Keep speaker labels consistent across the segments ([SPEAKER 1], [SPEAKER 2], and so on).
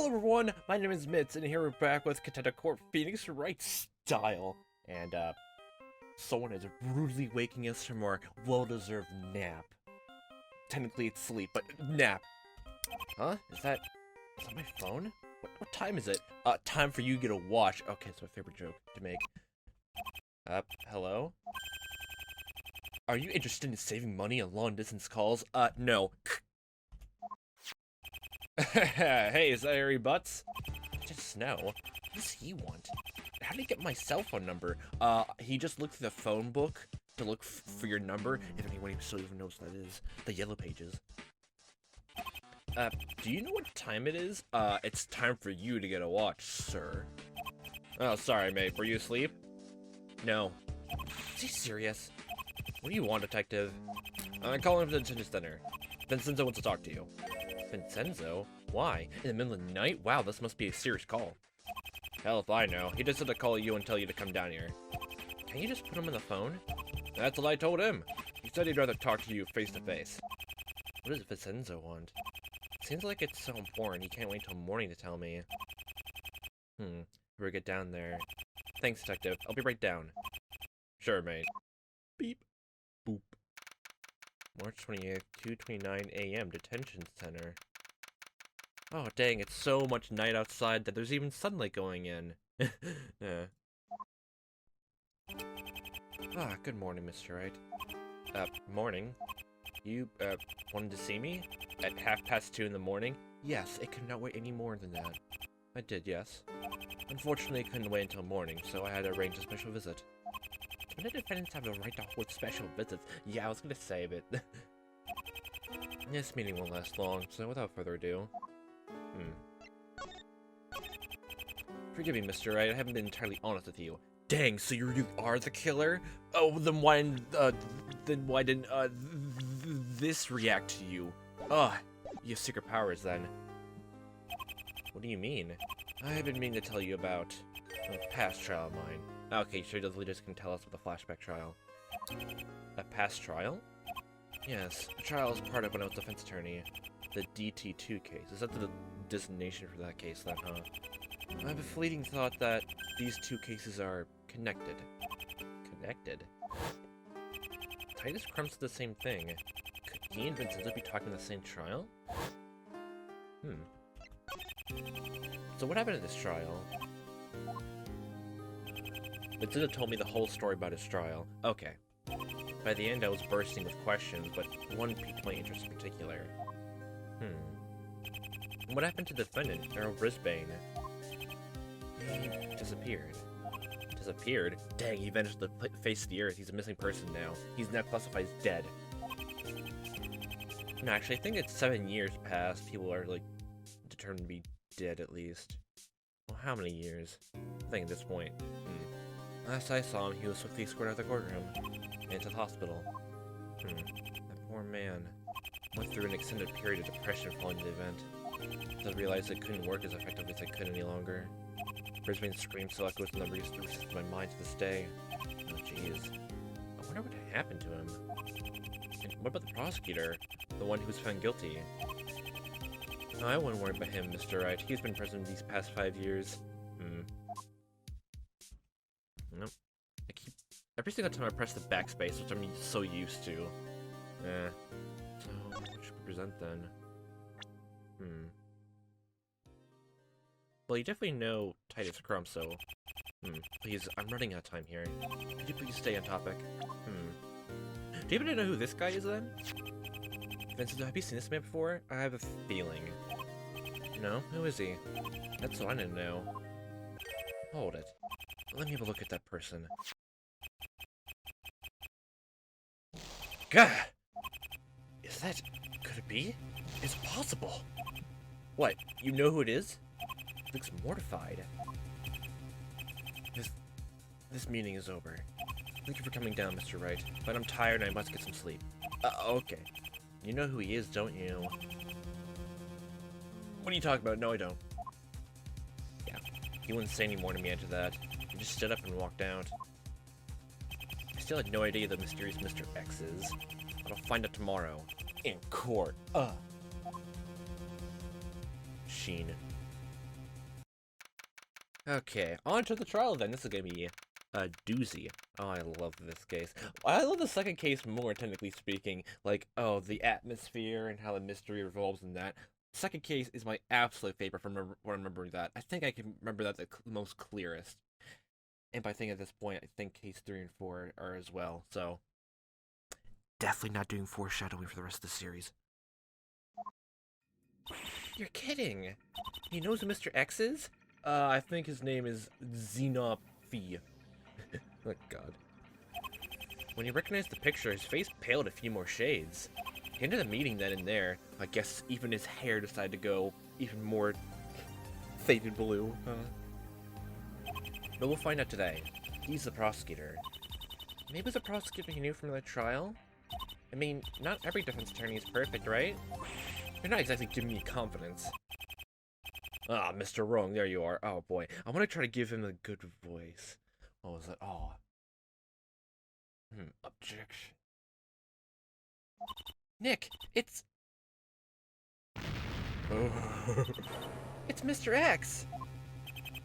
[SPEAKER 1] everyone, my name is Mitz, and here we're back with Contempt Court Phoenix Wright style. And, someone is brutally waking us from our well-deserved nap. Technically it's sleep, but nap. Huh? Is that my phone? What time is it? Time for you to get a watch. Okay, it's my favorite joke to make. Hello? Are you interested in saving money on long-distance calls? No. Hey, is that Harry Butts? Just snow. What does he want? How did he get my cell phone number? He just looked through the phone book to look for your number, if anyone still even knows what that is. The yellow pages. Do you know what time it is? It's time for you to get a watch, sir. Oh, sorry, mate. Were you asleep? No. Is he serious? What do you want, detective? I'm calling from the detention center. Vincenzo wants to talk to you. Vincenzo? Why? In the middle of the night? Wow, this must be a serious call. Hell if I know. He just said to call you and tell you to come down here. Can you just put him on the phone? That's what I told him. He said he'd rather talk to you face to face. What does Vincenzo want? Seems like it's so important. He can't wait till morning to tell me. We'll get down there. Thanks, detective. I'll be right down. Sure, mate. Beep. Boop. March 28th, 2:29 a.m. Detention Center. Oh, dang, it's so much night outside that there's even sunlight going in. Yeah. Good morning, Mr. Wright. Morning. You, wanted to see me? At 2:30 in the morning? Yes, it could not wait any more than that. I did, yes. Unfortunately, it couldn't wait until morning, so I had to arrange a special visit. When the defendants have the right to hold special visits? Yeah, I was gonna say, but... This meeting won't last long, so without further ado... Forgive me, Mr. Wright, I haven't been entirely honest with you. Dang, so you are the killer? Oh, then why didn't, this react to you? You have secret powers, then. What do you mean? I've been meaning to tell you about a past trial of mine. Okay, sure, the leaders can tell us about the flashback trial. A past trial? Yes, the trial is part of when I was defense attorney. The DT2 case. Is that the designation for that case, then, huh? I have a fleeting thought that these two cases are connected. Connected? Titus Crumbs did the same thing. Could he and Vincenzo be talking the same trial? So what happened at this trial? Vincenzo told me the whole story about his trial. Okay. By the end, I was bursting with questions, but one piqued my interest in particular. What happened to the defendant, Errol Brisbane? He disappeared. Disappeared? Dang, he vanished the face of the earth. He's a missing person now. He's now classified as dead. No, actually, I think it's 7 years past. People are, like, determined to be dead, at least. Well, how many years? I think at this point. Last I saw him, he was swiftly escorted out of the courtroom. And to the hospital. That poor man. Went through an extended period of depression following the event. Until I realized it couldn't work as effectively as I could any longer. Brisbane's scream still echoes in the recesses of my mind to this day. Oh, jeez. I wonder what happened to him. And what about the prosecutor? The one who was found guilty? No, I wouldn't worry about him, Mr. Wright. He's been president these past 5 years. Nope. Every single time I press the backspace, which I'm so used to. So, what should we present then? Well, you definitely know Titus Crumb, so... Please, I'm running out of time here. Could you please stay on topic? Do you happen to know who this guy is, then? Vincent, have you seen this man before? I have a feeling. No? Who is he? That's what I need to know. Hold it. Let me have a look at that person. Gah! Is that... could it be? It's possible! What, you know who it is? Looks mortified. This meeting is over. Thank you for coming down, Mr. Wright, but I'm tired and I must get some sleep. Okay. You know who he is, don't you? What are you talking about? No, I don't. Yeah, he wouldn't say any more to me after that. He just stood up and walked out. I still had no idea who the mysterious Mr. X is, but I'll find out tomorrow. In court. Sheen. Okay, on to the trial then. This is gonna be a doozy. Oh, I love this case. I love the second case more, technically speaking. Like, oh, the atmosphere and how the mystery revolves in that. Second case is my absolute favorite from remembering that. I think I can remember that the most clearest. And by thinking at this point, I think case 3 and 4 are as well. So, definitely not doing foreshadowing for the rest of the series. You're kidding. He knows who Mr. X is? I think his name is Xenophi. Oh, God. When he recognized the picture, his face paled a few more shades. He ended the meeting then and there. I guess even his hair decided to go even more faded blue. But we'll find out today. He's the prosecutor. Maybe it's a prosecutor he knew from the trial? I mean, not every defense attorney is perfect, right? You're not exactly giving me confidence. Ah, Mr. Wrong, there you are. Oh, boy. I want to try to give him a good voice. What was that? Oh. Objection. Nick, it's... It's Mr. X!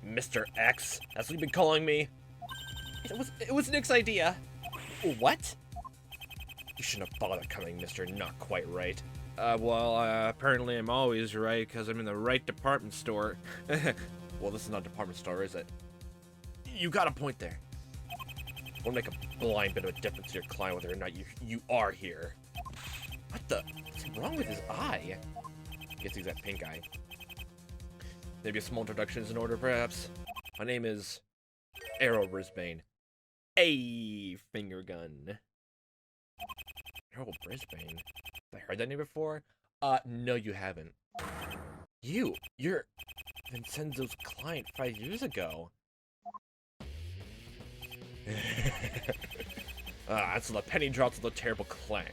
[SPEAKER 1] Mr. X? That's what you've been calling me? It was Nick's idea. What? You shouldn't have bothered coming, Mr. Not Quite Right. Apparently I'm always right, because I'm in the right department store. Well, this is not a department store, is it? You got a point there. We'll make a blind bit of a difference to your client whether or not you are here. What the? What's wrong with his eye? Guess he's that pink eye. Maybe a small introduction is in order, perhaps. My name is Arrow Brisbane. A finger gun. Arrow Brisbane? Have I heard that name before? No, you haven't. You're Vincenzo's client 5 years ago. So the penny drops with a terrible clang.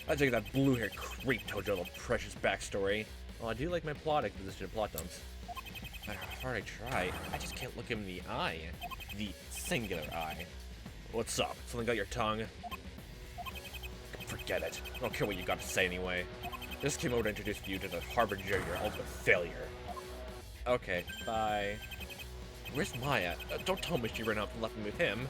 [SPEAKER 1] I think that blue-haired creep told you a little precious backstory. Well, I do like my plot exposition and plot dumps. No matter how hard I try, I just can't look him in the eye. The singular eye. What's up? Something got your tongue? Forget it. I don't care what you got to say anyway. Just came over to introduce you to the harbinger of your ultimate failure. Okay, bye. Where's Maya? Don't tell me she ran out and left me with him.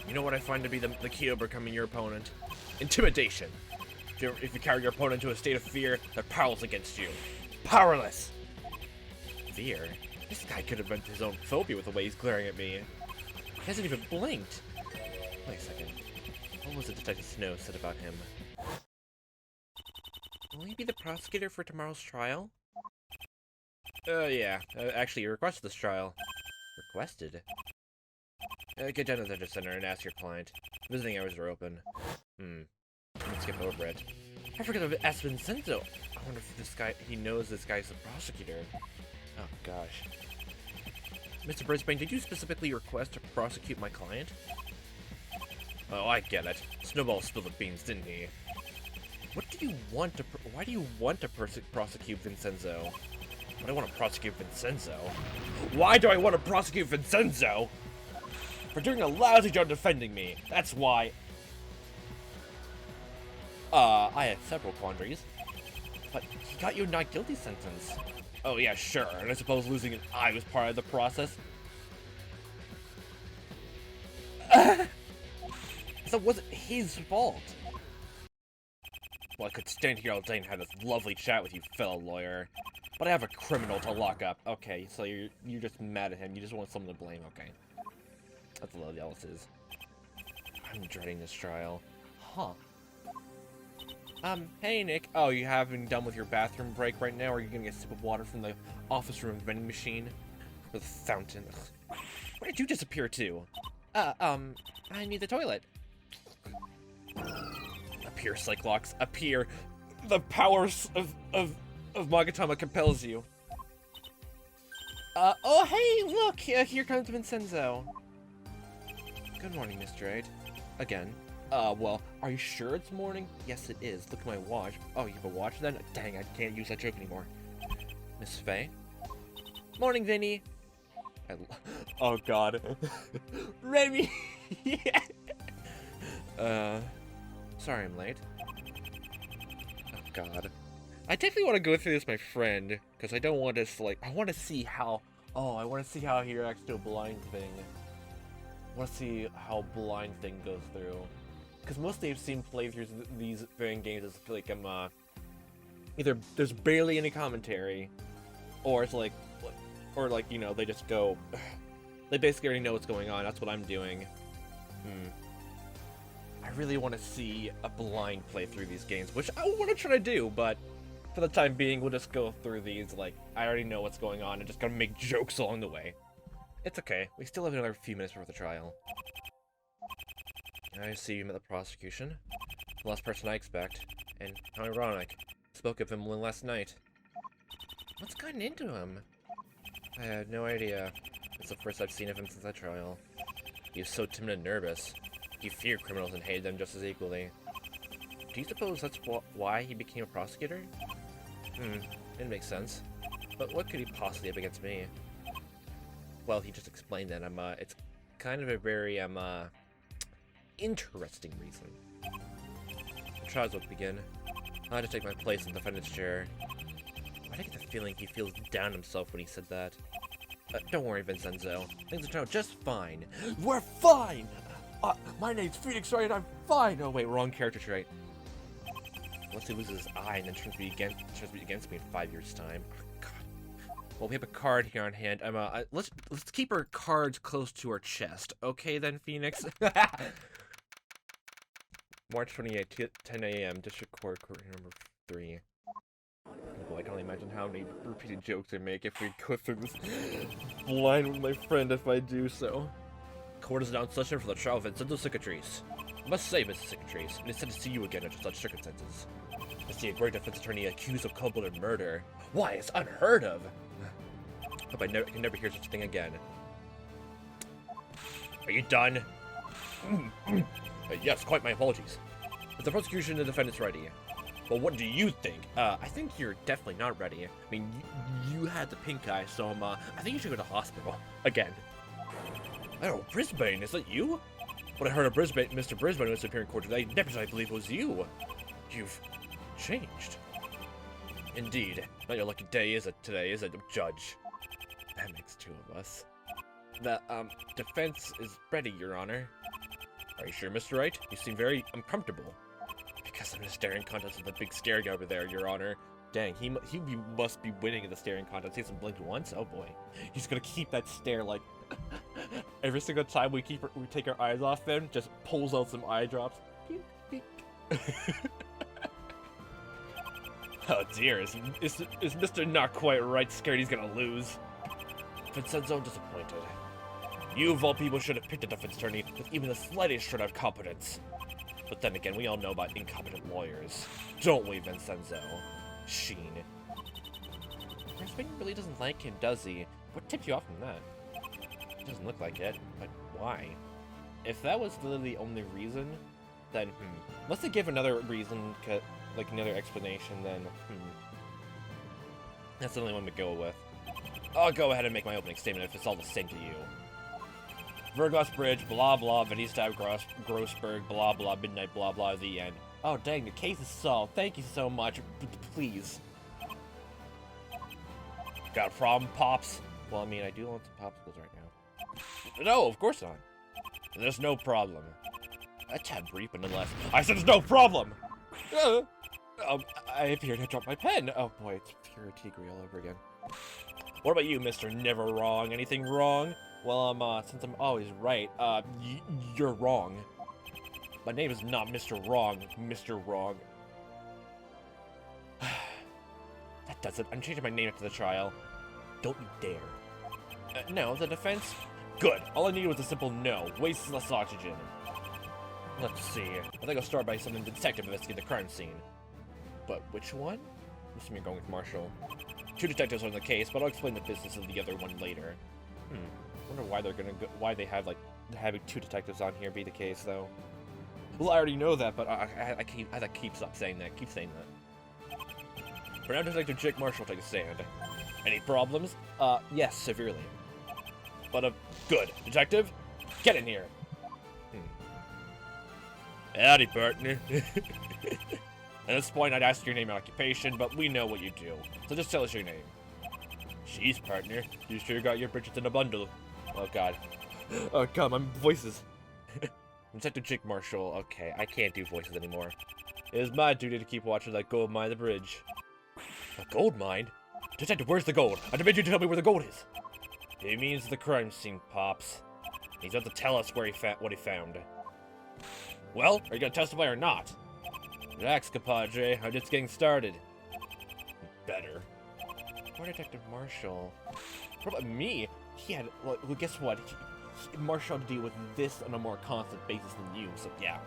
[SPEAKER 1] You know what I find to be the key to overcoming your opponent? Intimidation. If you carry your opponent to a state of fear, they're powerless against you. Powerless! Fear? This guy could invent his own phobia with the way he's glaring at me. He hasn't even blinked. Wait a second. What was it Detective Snow said about him? Will he be the prosecutor for tomorrow's trial? Yeah. Actually, you requested this trial. Requested? Get down to the Detective Center and ask your client. Visiting hours are open. Let's skip over it. I forgot to ask Vincenzo. I wonder if he knows this guy's the prosecutor. Oh, gosh. Mr. Brisbane, did you specifically request to prosecute my client? Oh, I get it. Snowball spilled the beans, didn't he? Why do you want to prosecute Vincenzo? Why do I want to prosecute Vincenzo? Why do I want to prosecute Vincenzo? For doing a lousy job defending me. That's why. I had several quandaries. But he got you a not guilty sentence. Oh yeah, sure. And I suppose losing an eye was part of the process. So it wasn't his fault. Well, I could stand here all day and have this lovely chat with you, fellow lawyer. But I have a criminal to lock up. Okay, so you're just mad at him. You just want someone to blame. Okay. That's what else is. I'm dreading this trial. Huh. Hey, Nick. Oh, you haven't done with your bathroom break right now? Or are you gonna get a sip of water from the office room vending machine? Or the fountain? Ugh. Where did you disappear to? I need the toilet. Appear, Cyclops. Appear. The powers of Magatama compels you. Oh, hey, look! Here comes Vincenzo. Good morning, Mr. Wright. Again. Well, are you sure it's morning? Yes, it is. Look at my watch. Oh, you have a watch then? Dang, I can't use that joke anymore. Miss Faye? Morning, Vinny. Oh, God. Remy! Yeah. Sorry I'm late. Oh, God. I definitely want to go through this with my friend, because I don't want to, like, I want to see how, I want to see how he reacts to a blind thing. I want to see how blind thing goes through. Because mostly I've seen playthroughs of these varying games as, like, either there's barely any commentary, or it's like, you know, they just go, they basically already know what's going on. That's what I'm doing. I really want to see a blind play through these games, which I want to try to do, but for the time being, we'll just go through these like I already know what's going on and just gonna make jokes along the way. It's okay. We still have another few minutes before the trial. I see you met the prosecution. The last person I expect. And how ironic. Spoke of him last night. What's gotten into him? I had no idea. It's the first I've seen of him since that trial. He was so timid and nervous. He feared criminals and hated them just as equally. Do you suppose that's why he became a prosecutor? It makes sense. But what could he possibly have against me? Well, he just explained that it's kind of a very, interesting reason. The trials will begin. I had to take my place in the defendant's chair. I get the feeling he feels down himself when he said that. Don't worry, Vincenzo. Things will turn out just fine. We're fine! My name's Phoenix Wright and I'm fine! Oh wait, wrong character trait. Unless he loses his eye and then turns to be against me in 5 years' time. Oh, God. Well, we have a card here on hand. Let's keep our cards close to our chest. Okay then, Phoenix? March 28th, 10 a.m. District Court, court number 3. Oh boy, I can only imagine how many repeated jokes I make if we go through this blind with my friend if I do so. Court is now in session for the trial of Vincenzo Cicatrice. I must say, Mrs. Cicatrice, it is sad to see you again under such circumstances. To see a great defense attorney accused of cold-blooded murder. Why, it's unheard of! Hope I can never hear such a thing again. Are you done? Yes, quite my apologies. Is the prosecution and the defendants ready? Well, what do you think? I think you're definitely not ready. I mean, you had the pink eye, so I think you should go to the hospital. Again. Oh, Brisbane, is that you? When I heard of Brisbane, Mr. Brisbane was appearing in court today, never did I believe it was you. You've changed. Indeed. Not your lucky day, is it, today, is it, Judge? That makes two of us. The, defense is ready, Your Honor. Are you sure, Mr. Wright? You seem very uncomfortable. Because I'm in a staring contest with the big scary guy over there, Your Honor. Dang, he must be winning in the staring contest. He hasn't blinked once? Oh boy. He's gonna keep that stare like... Every single time we take our eyes off him, just pulls out some eye drops. Peek, peek. Oh dear, is Mr. Not Quite Right scared he's gonna lose? Vincenzo disappointed. You of all people should have picked a defense attorney with even the slightest shred of competence. But then again, we all know about incompetent lawyers. Don't we, Vincenzo? Sheen. Brisbane really doesn't like him, does he? What tipped you off from that? It doesn't look like it, but why? If that was literally the only reason, then unless they give another reason, like another explanation, then that's the only one to go with. I'll go ahead and make my opening statement if it's all the same to you. Verglas Bridge, blah blah, Venista Grossberg, blah blah, midnight, blah blah, the end. Oh dang, the case is solved. Thank you so much. Please. Got a problem, Pops? Well, I mean, I do want some popsicles right now. No, of course not. There's no problem. A tad brief, but nonetheless. I said there's no problem! I appear to drop my pen. Oh boy, it's pure Tigre all over again. What about you, Mr. Never Wrong? Anything wrong? Well, since I'm always right, you're wrong. My name is not Mr. Wrong, Mr. Wrong. That does it. I'm changing my name after the trial. Don't you dare. No, the defense? Good. All I needed was a simple no. Waste less oxygen. Let's see. I think I'll start by sending the detective to investigate the crime scene. But which one? I'm assuming you're going with Marshall. 2 detectives are on the case, but I'll explain the business of the other one later. Wonder why they're gonna why they have, like, having 2 detectives on here be the case, though. Well, I already know that, but I keep saying that. Keep saying that. For now, Detective Jake Marshall take a stand. Any problems? Yes, severely. But, good. Detective, get in here. Howdy, partner. At this point, I'd ask your name and occupation, but we know what you do. So just tell us your name. Jeez, partner. You sure got your bridges in a bundle. Oh, God. Oh, God, my voices. Detective Chick Marshall. Okay, I can't do voices anymore. It is my duty to keep watch of that gold mine on the bridge. A gold mine? Detective, where's the gold? I demand you to tell me where the gold is. He means the crime scene, Pops. He's about to tell us where what he found. Well, are you gonna testify or not? Relax, compadre. I'm just getting started. Better. Poor Detective Marshall. What about me? He had, well, guess what? Marshall had to deal with this on a more constant basis than you, so yeah.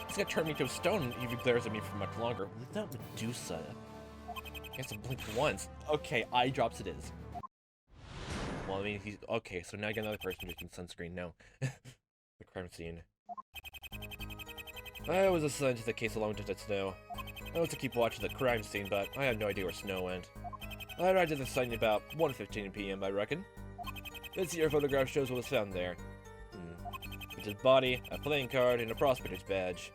[SPEAKER 1] He's gonna turn me to a stone if he glares at me for much longer. Without Medusa. He has to blink once. Okay, eye drops it is. Well, I mean, he's... Okay, so now I get another person drinking sunscreen. No. The crime scene. I was assigned to the case along with Snow. I was to keep watch of the crime scene, but I had no idea where Snow went. I arrived at the scene about 1:15 p.m., I reckon. This year photograph shows what was found there. It's his body, a playing card, and a prosecutor's badge.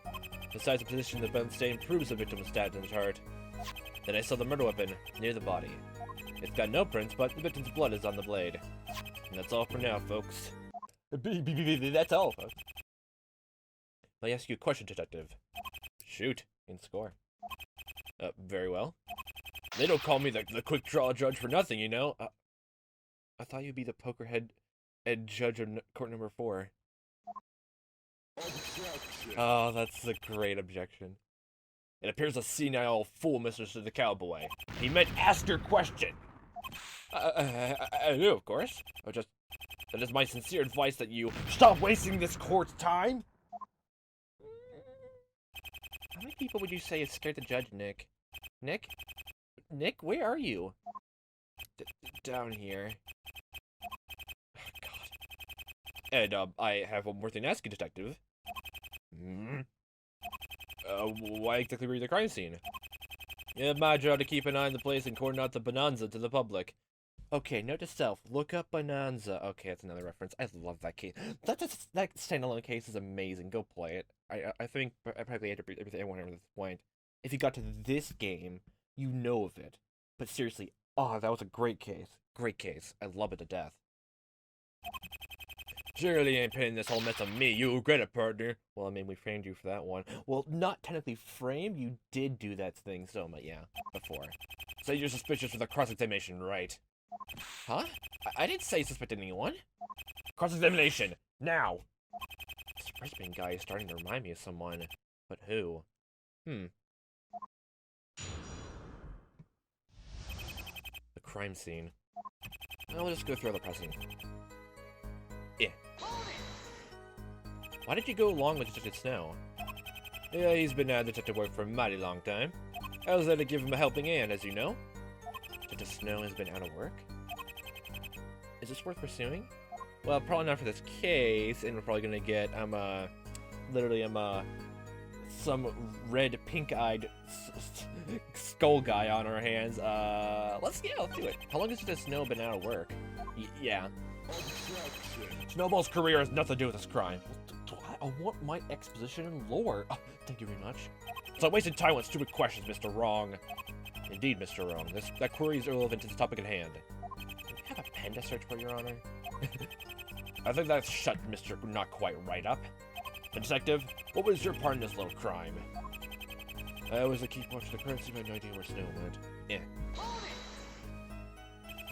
[SPEAKER 1] Besides, the position of the bone stain proves the victim was stabbed in his heart. Then I saw the murder weapon near the body. It's got no prints, but the victim's blood is on the blade. And that's all for now, folks. That's all, folks. Let me ask you a question, Detective. Shoot, and score. Very well. They don't call me the quick draw judge for nothing, you know. I thought you'd be the poker head judge of court number 4. Objection. Oh, that's a great objection. It appears a senile fool, Mr. the Cowboy. He meant ask your question. I do, of course. That is my sincere advice that you stop wasting this court's time. How many people would you say have scared the judge, Nick? Nick? Nick, where are you? Down here. Oh, God. And, I have one more thing to ask you, Detective. Why exactly were you at the crime scene? It's my job to keep an eye on the place and coordinate the bonanza to the public. Okay, note to self, look up bonanza. Okay, that's another reference. I love that case. That standalone case is amazing. Go play it. I think I probably had to read everything I wanted at this point. If you got to this game, you know of it. But seriously, oh, that was a great case. Great case. I love it to death. Surely you ain't pinning this whole mess on me. You regret it, partner. Well, I mean, we framed you for that one. Well, not technically framed. You did do that thing, so, yeah, before. So you're suspicious for the cross-examination, right? Huh? I didn't say suspect anyone. Cross-examination, now! This freshman guy is starting to remind me of someone. But who? The crime scene. I'll just go through all the precedent. Yeah. Why did you go along with Detective Snow? Yeah, he's been out of detective work for a mighty long time. I was there to give him a helping hand, as you know. Detective Snow has been out of work? Is this worth pursuing? Well, probably not for this case, and we're probably gonna get, some red, pink-eyed skull guy on our hands. Let's do it. How long has Detective Snow been out of work? Yeah. Snowball's career has nothing to do with this crime. I want my exposition and lore. Oh, thank you very much. So I wasted time with stupid questions, Mr. Wrong. Indeed, Mr. Wrong. That query is irrelevant to the topic at hand. Do you have a pen to search for, Your Honor? I think that's shut Mr. Not Quite Right up. Detective, what was your part in this little crime? I was a keep watch of the crime scene, but I had no idea where Snow went. Yeah.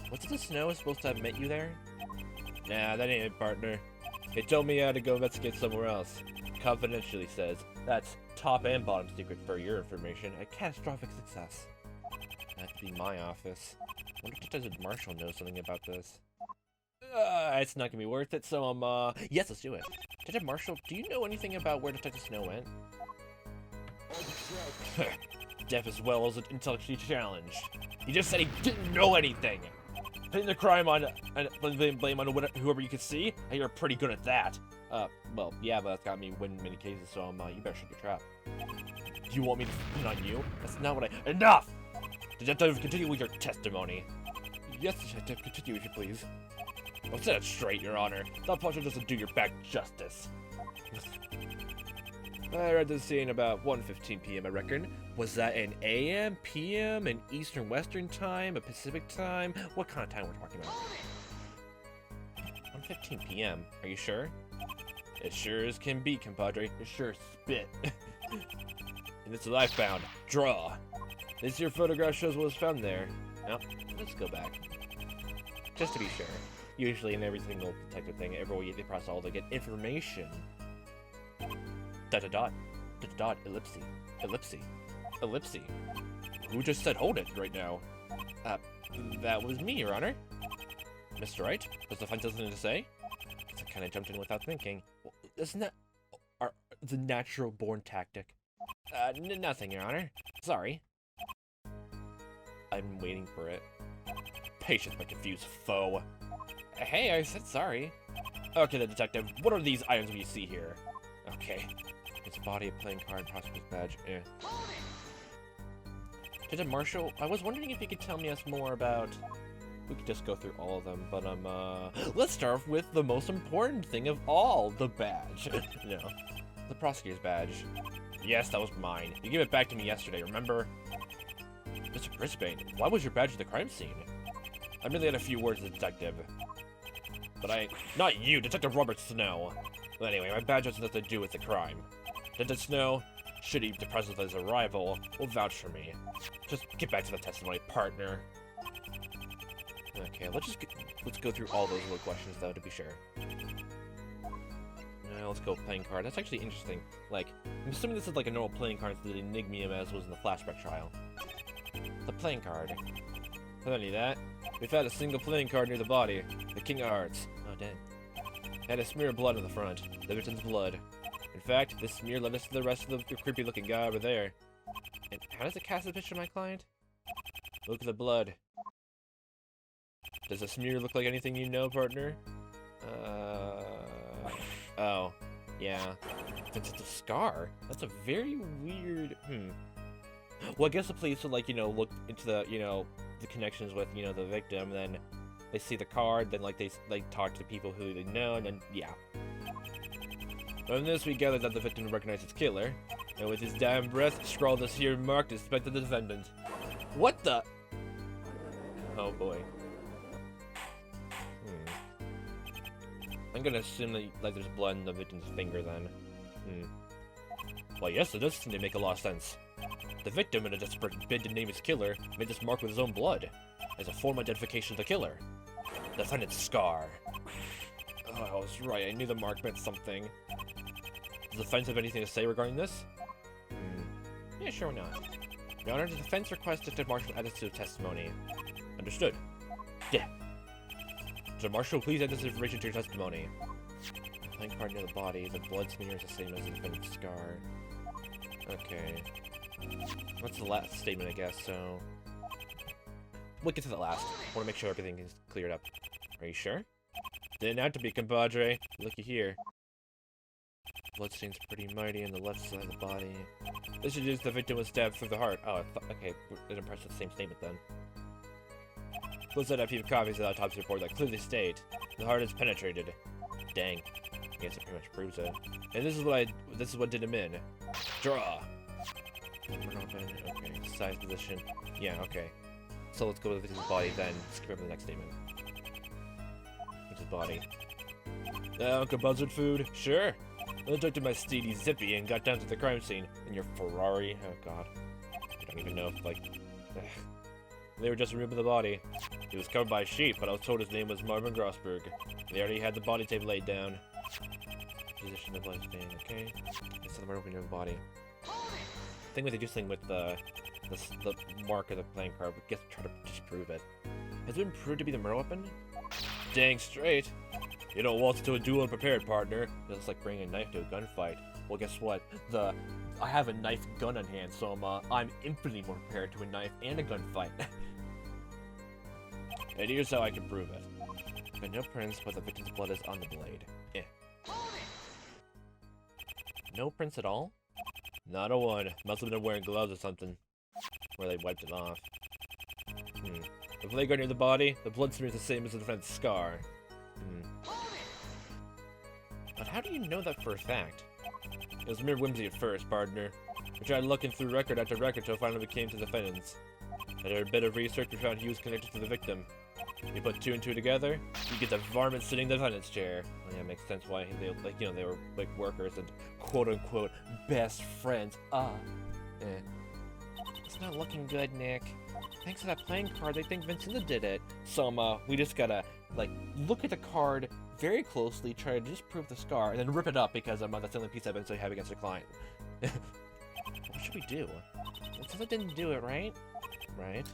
[SPEAKER 1] What's the Snow is supposed to have met you there? Nah, that ain't it, partner. They told me I had to go investigate somewhere else. Confidentially says. That's top and bottom secret for your information. A catastrophic success. That'd be my office. I wonder if Detective Marshall knows something about this. It's not gonna be worth it, so yes, let's do it. Detective Marshall, do you know anything about where Detective Snow went? Deaf as well as intellectually challenged. He just said he didn't know anything. Pinning the crime on and blame on whoever you can see, and you're pretty good at that. Well, yeah, but that's got me winning many cases, so you better shut your trap. Do you want me to pin on you? That's not what I— Enough! Detective, continue with your testimony. Yes, Detective, continue if you please. Well, set it straight, Your Honor. That pleasure doesn't do your back justice. I read the scene about 1:15 p.m. I reckon. Was that an AM, PM, an Eastern Western time, a Pacific time? What kind of time we're talking about? 1:15 p.m. Are you sure? As sure as can be, compadre. As sure as spit. And this is what I found. Draw. This here photograph shows what was found there. Now, let's go back. Just to be sure. Usually in every single detective thing, everywhere they press all, they get information. Dot dot dot. Dot dot. Ellipse. Ellipse. Ellipse. Who just said hold it right now? That was me, Your Honor. Mr. Wright? Does the defense have something to say? I kind of jumped in without thinking. Well, isn't that the natural-born tactic? Nothing, Your Honor. Sorry. I'm waiting for it. Patience, my confused foe. Hey, I said sorry. Okay, the detective. What are these items we see here? Okay. It's a body, a playing card, prosecutor's badge. Detective Marshall, I was wondering if you could tell me us more about... We could just go through all of them, but let's start with the most important thing of all, the badge. No, the prosecutor's badge. Yes, that was mine. You gave it back to me yesterday, remember? Mr. Brisbane, why was your badge at the crime scene? I merely had a few words with the detective. But not you, Detective Robert Snow. But anyway, my badge has nothing to do with the crime. Detective Snow, should he be depressed with his arrival, will vouch for me. Just get back to the testimony, partner. Okay, let's go through all those little questions though, to be sure. Let's go playing card. That's actually interesting. Like, I'm assuming this is like a normal playing card instead of the enigmium as was in the flashback trial. The playing card. Not only that, we found a single playing card near the body. The King of Hearts. Oh, dang. It had a smear of blood on the front. The victim's blood. In fact, this smear led us to the rest of the creepy-looking guy over there. And how does it cast a picture of my client? Look at the blood. Does the smear look like anything you know, partner? Oh. Yeah. It's a scar. That's a very weird... Well, I guess the police would, like, look into the, the connections with, the victim, then they see the card, then, like, they talk to the people who they know, and then, yeah. From this, we gather that the victim recognized its killer, and with his damn breath, scrawled this here mark to suspect the defendant. What the? Oh, boy. I'm gonna assume that, like, there's blood in the victim's finger, then. Well, yes, it does seem to make a lot of sense. The victim, in a desperate bid to name his killer, made this mark with his own blood, as a form of identification of the killer. The defendant's scar. Oh, I was right, I knew the mark meant something. Does the defense have anything to say regarding this? Yeah, sure, why not? Your Honor, the defense requests Detective Marshall add this to the testimony. Understood. Yeah. So Marshall, please add this information to your testimony. The playing card near the body, the blood smear is the same as the defendant's scar. Okay. What's the last statement, I guess, so... We'll get to the last. I want to make sure everything is cleared up. Are you sure? Didn't have to be, compadre. Looky here. Bloodstain's pretty mighty on the left side of the body. This suggests the victim was stabbed through the heart. Oh, okay, we're impressed with the same statement then. Plus, I have few copies of the autopsy report that clearly state the heart is penetrated. Dang. I guess it pretty much proves it. And this is what did him in. Draw. Okay, size, position. Yeah, okay. So let's go with his body then. Skip over the next statement. It's his body. Uncle Buzzard food? Sure. I took to my steedy Zippy and got down to the crime scene. And your Ferrari? Oh god. I don't even know if, like... They were just removing the body. He was covered by a sheep, but I was told his name was Marvin Grossberg. They already had the body tape laid down. Position of the bloodstained, okay. It's the opening of the body. I think what they do something with the mark of the playing card, but guess try to disprove it. Has it been proved to be the murder weapon? Dang straight. You don't waltz to a duel unprepared, partner. It's like bringing a knife to a gunfight. Well, guess what? I have a knife gun on hand, so I'm infinitely more prepared to a knife and a gunfight. And here's how I can prove it. But no prints, but the victim's blood is on the blade. No prints at all? Not a one. Must have been wearing gloves or something. Where they wiped it off. The blade guard near the body, the blood smear is the same as the defendant's scar. But how do you know that for a fact? It was mere whimsy at first, partner. We tried looking through record after record until finally we came to the defendants. After a bit of research, we found he was connected to the victim. We put two and two together, you get the varmint sitting in the defendant's chair. Well, yeah, it makes sense why they, like, you know, they were, like, workers and quote-unquote best friends. It's not looking good, Nick. Thanks to that playing card, they think Vincent did it. So, we just gotta, like, look at the card very closely, try to disprove the scar, and then rip it up because that's the only piece of evidence we have against the client. What should we do? Vincent didn't do it, right? Right.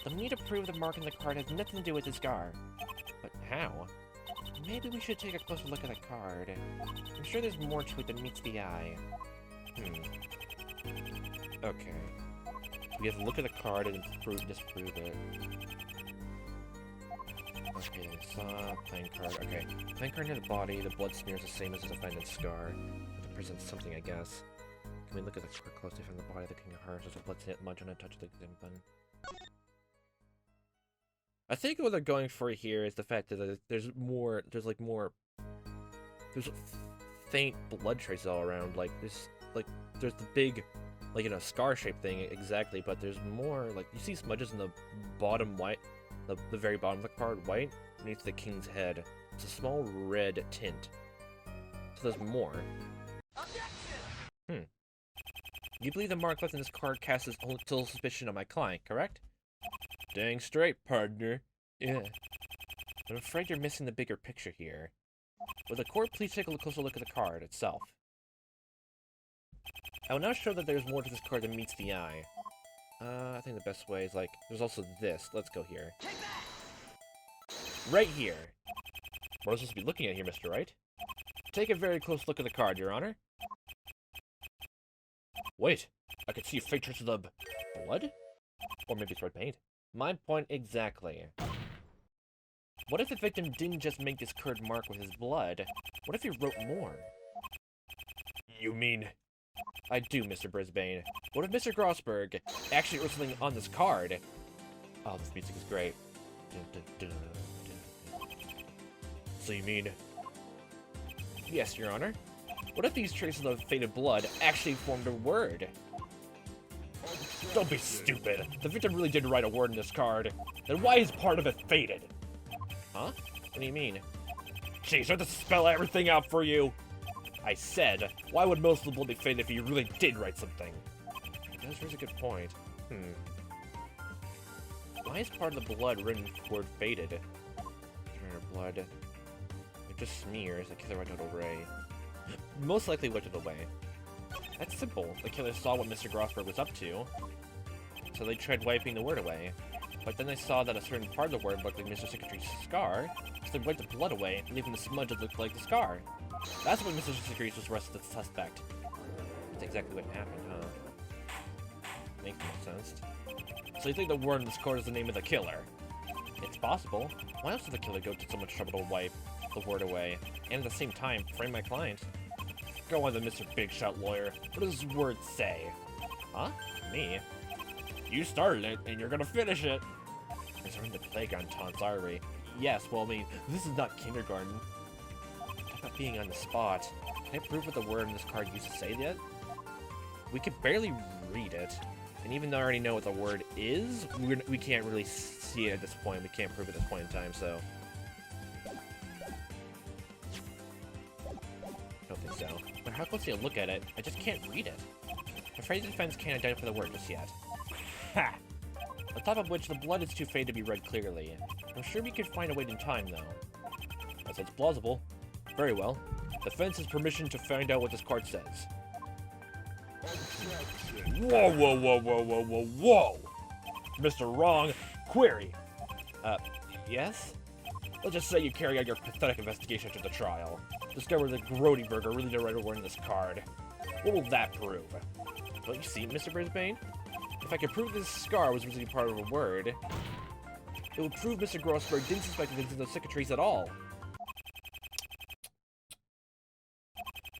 [SPEAKER 1] They'll need to prove the mark on the card has nothing to do with the scar. But how? Maybe we should take a closer look at the card. I'm sure there's more to it than meets the eye. Okay. We have to look at the card and disprove it. Okay, saw playing card. Okay. Playing card near the body, the blood smear is the same as the defendant's scar. It represents something, I guess. Can we look at the card closely from the body of the King of Hearts? There's a blood smudge on a touch of the button. I think what they're going for here is the fact that there's faint blood traces all around. Like, there's the big, like, you know, scar-shaped thing, exactly, but there's more, like, you see smudges in the bottom white, the very bottom of the card, white, beneath the king's head. It's a small red tint. So there's more. You believe the mark left in this card casts little suspicion on my client, correct? Dang straight, partner. Yeah. I'm afraid you're missing the bigger picture here. Will the court please take a closer look at the card itself? I will now show that there's more to this card than meets the eye. I think the best way is, like, there's also this. Let's go here. Right here. What are we supposed to be looking at here, Mr. Wright? Take a very close look at the card, Your Honor. Wait, I can see faint traces of blood? Or maybe it's red paint. My point exactly. What if the victim didn't just make this card mark with his blood? What if he wrote more? You mean... I do, Mr. Brisbane. What if Mr. Grossberg actually wrote something on this card? Oh, this music is great. So you mean... Yes, Your Honor. What if these traces of faded blood actually formed a word? Don't be stupid. The victim really did write a word in this card. Then why is part of it faded? Huh? What do you mean? Jeez, I have to spell everything out for you. I said, why would most of the blood be faded if he really did write something? That's really a good point. Why is part of the blood written word faded? Blood. It just smears. The killer wiped out away. Most likely wiped it away. That's simple. The killer saw what Mr. Grossberg was up to, so they tried wiping the word away. But then they saw that a certain part of the word looked like Mr. Secretary's scar, so they wiped the blood away, leaving the smudge that looked like the scar. That's when Mr. Secretary was arrested as a suspect. That's exactly what happened, huh? Makes no sense. So you think the word in this card is the name of the killer? It's possible. Why else did the killer go to so much trouble to wipe the word away, and at the same time, frame my client? Go on then, Mr. Big Shot Lawyer. What does this word say? Huh? Me? You started it, and you're gonna finish it. We're in the playground taunts, are we? Yes, well, I mean, this is not kindergarten. Talk about being on the spot. Can I prove what the word in this card used to say yet? We could barely read it. And even though I already know what the word is, we can't really see it at this point. We can't prove it at this point in time, so... I don't think so. But how closely I look at it, I just can't read it. I'm afraid the defense can't identify the word just yet. Ha! On top of which, the blood is too faded to be read clearly. I'm sure we could find a way in time, though. That sounds plausible. Very well. Defense has permission to find out what this card says. Whoa, whoa, whoa, whoa, whoa, whoa, whoa! Mr. Wrong, query. Yes? Let's just say you carry out your pathetic investigation to the trial. Discover that Grody Burger really did write a word in this card. What will that prove? Well, you see, Mr. Brisbane? If I could prove this scar was originally part of a word, it would prove Mr. Grossberg didn't suspect Vincent of secretaries at all.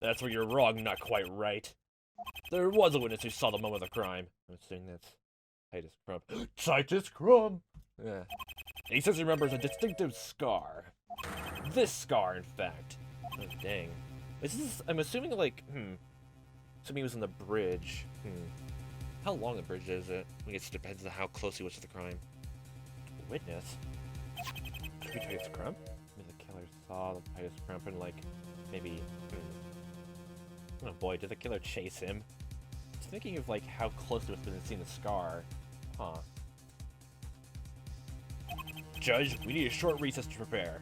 [SPEAKER 1] That's where you're wrong, not quite right. There was a witness who saw the moment of the crime. I'm assuming that's Titus Crumb. Titus Crumb! Yeah. He says he remembers a distinctive scar. This scar, in fact. Oh, dang. Is this, I'm assuming, like, So he was on the bridge. How long the bridge is it? I guess it depends on how close he was to the crime. Witness? Could be Titus Crump? Maybe the killer saw the Titus Crump and, like, maybe... Oh boy, did the killer chase him? I was thinking of, like, how close it was to seeing the scar. Huh. Judge, we need a short recess to prepare.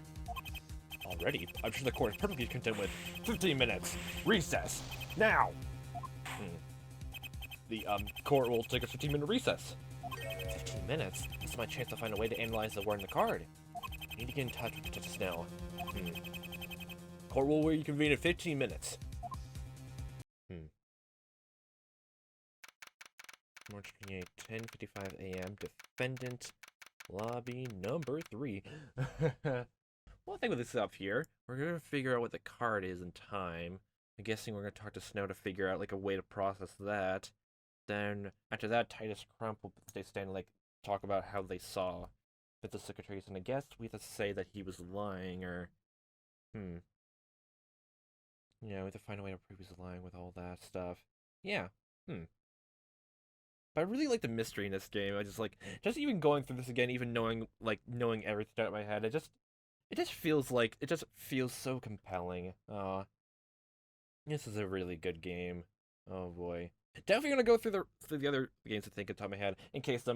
[SPEAKER 1] Already? I'm sure the court is perfectly content with 15 minutes. Recess! Now! The, court will take a 15-minute recess. 15 minutes? This is my chance to find a way to analyze the word in the card. I need to get in touch with Detective Snow. Court will reconvene in 15 minutes. March 28, 10:55 a.m. Defendant lobby number 3. One thing with this up here, we're gonna figure out what the card is in time. I'm guessing we're gonna talk to Snow to figure out like a way to process that. Then after that, Titus Crump will stay standing, like talk about how they saw the secretaries, and I guess we have to say that he was lying, or we have to find a way to prove he's lying with all that stuff. Yeah. But I really like the mystery in this game. I just even going through this again, even knowing everything out of my head, it just feels so compelling. This is a really good game. Oh boy. Definitely gonna go through the other games to think on top of my head, in case they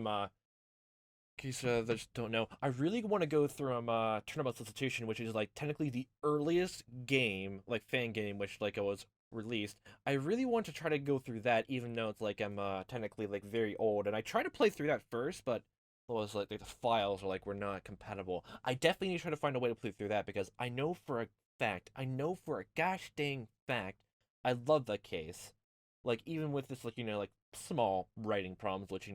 [SPEAKER 1] just don't know. I really want to go through Turnabout Substitution, which is like technically the earliest game, like fan game, which like it was released. I really want to try to go through that, even though it's like I'm technically like very old, and I tried to play through that first, but it was like the files were not compatible. I definitely need to try to find a way to play through that, because I know for a gosh dang fact, I love that case. Like, even with this, like, small writing problems, which,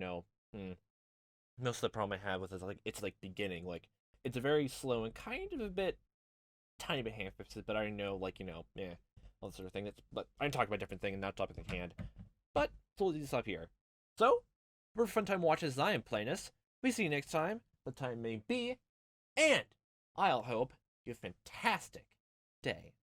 [SPEAKER 1] most of the problem I have with it is, it's, beginning. Like, it's a very slow and kind of tiny bit ham-fisted, but I know, all that sort of thing. But I'm talking about a different thing and not topic at hand. But, we'll do this up here. So, for fun time watches I am playing this. We see you next time. The time may be. And, I'll hope you have a fantastic day.